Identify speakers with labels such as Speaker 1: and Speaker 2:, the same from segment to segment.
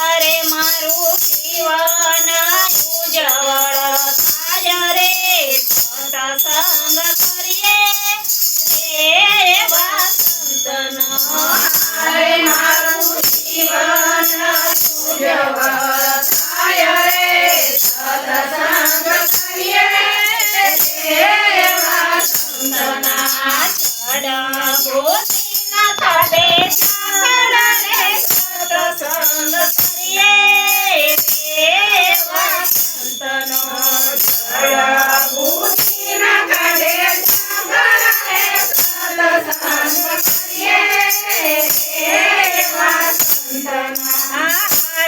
Speaker 1: અરે મારું જીવન ઉજવળ થાય રે સત્સંગ કરીએ રે વાસંતનો અરે મારું જીવન ઉજવળ થાય રે સત્સંગ કરીએ રે વાસંતના ચડગોતીના થાડે સત્સંગ કરીએ રે વાસંતનો ચડગોતીના થાડે સત્સંગ કરીએ રે વાસંતના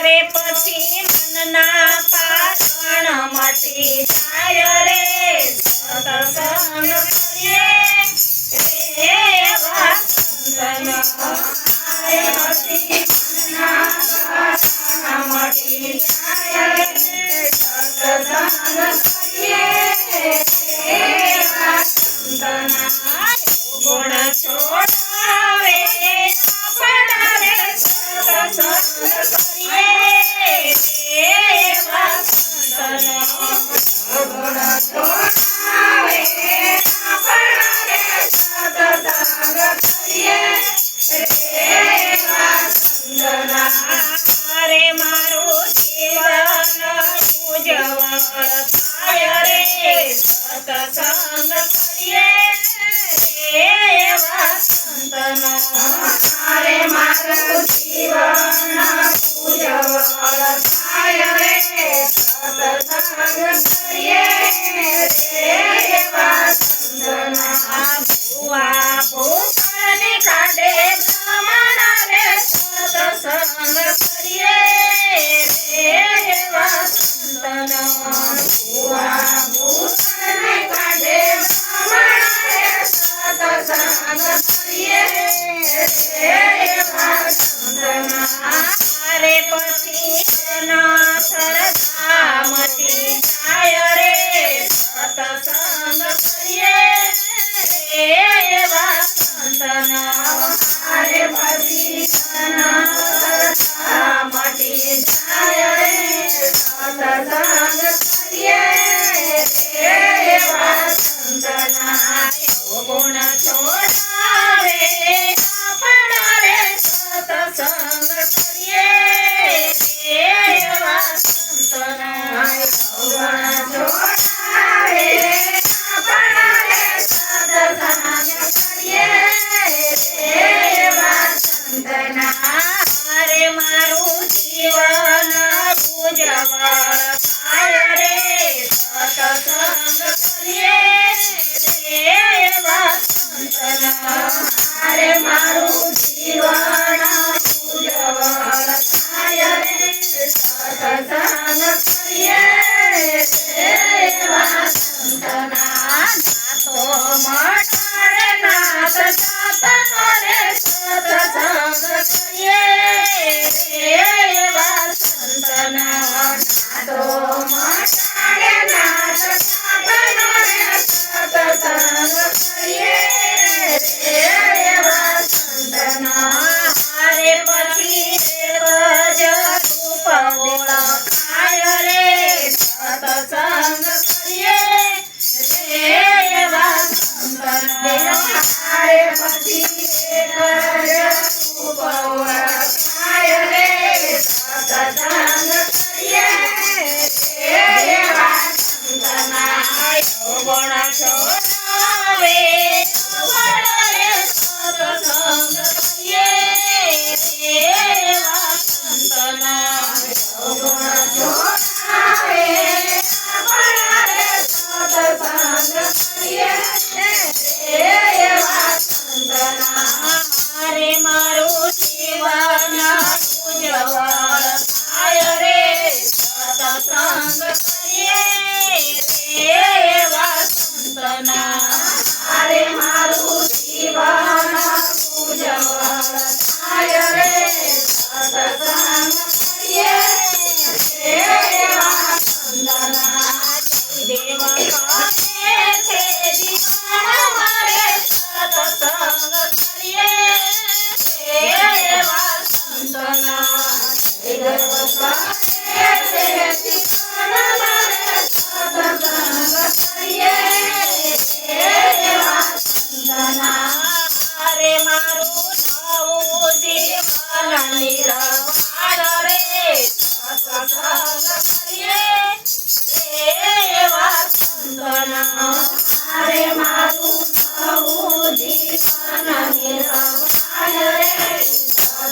Speaker 1: રે પછી મનના પાષણ મટી જાય રે સત્સંગ કરીએ રે વાસંતનો રે પછી મનના પાષણ મટી જાય રે સત્સંગ કરીએ રે વાસંતના ગુણ છોડાવે આપણા રે સત્સંગ કરીએ રે વાસંતનો ગુણ છોડાવે આપણા રે સત્સંગ કરીએ રે વાસંતના રે મારું જીવન ઉજવળ થાય રે સત્સંગ કરીએ રે વાસંતનો રે મારું જીવન ઉજવળ થાય રે સત્સંગ કરીએ રે વાસંતના ભુવા ભૂષણને કાઢે બ્રાહ્મણ રે સત્સંગ કરીએ રે વાસંતનો ભુવા ભૂષણને કાઢે બ્રાહ્મણ રે સત્સંગ કરીએ રે વાસંતના રે પછી સરસા મટી જાય રે સત્સંગ કરીએ રે વાસંતનો રે પછી સરસા મટી જાય રે સત્સંગ કરીએ રે વાસંતના ગુણ છોડાવે આપણા રે સત્સંગ કરીએ રે વાસંતના ગુણ છોડાવે આપણા રે સત્સંગ કરીએ રે વાસંતના રે મારું જીવન ઉજવળ થાય રે સત્સંગ કરીએ રે વાસંતના રે મારું જીવન ઉજવળ થાય રે સત્સંગ કરીએ રે વાસંતના નાતો મટાડે નાત જાતનો રે સત્સંગ કરીએ રે વાસંતના નાતો મટાડે નાત જાતનો રે સત્સંગ કરીએ રે વાસંતના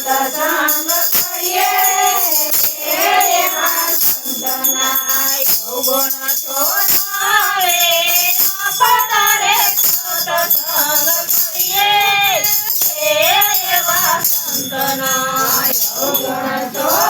Speaker 1: સત્સંગ કરીએ એવા સંતના અવગુણ છોડાવે આપણા રે સત્સંગ કરીએ એવા સંતના અવગુણ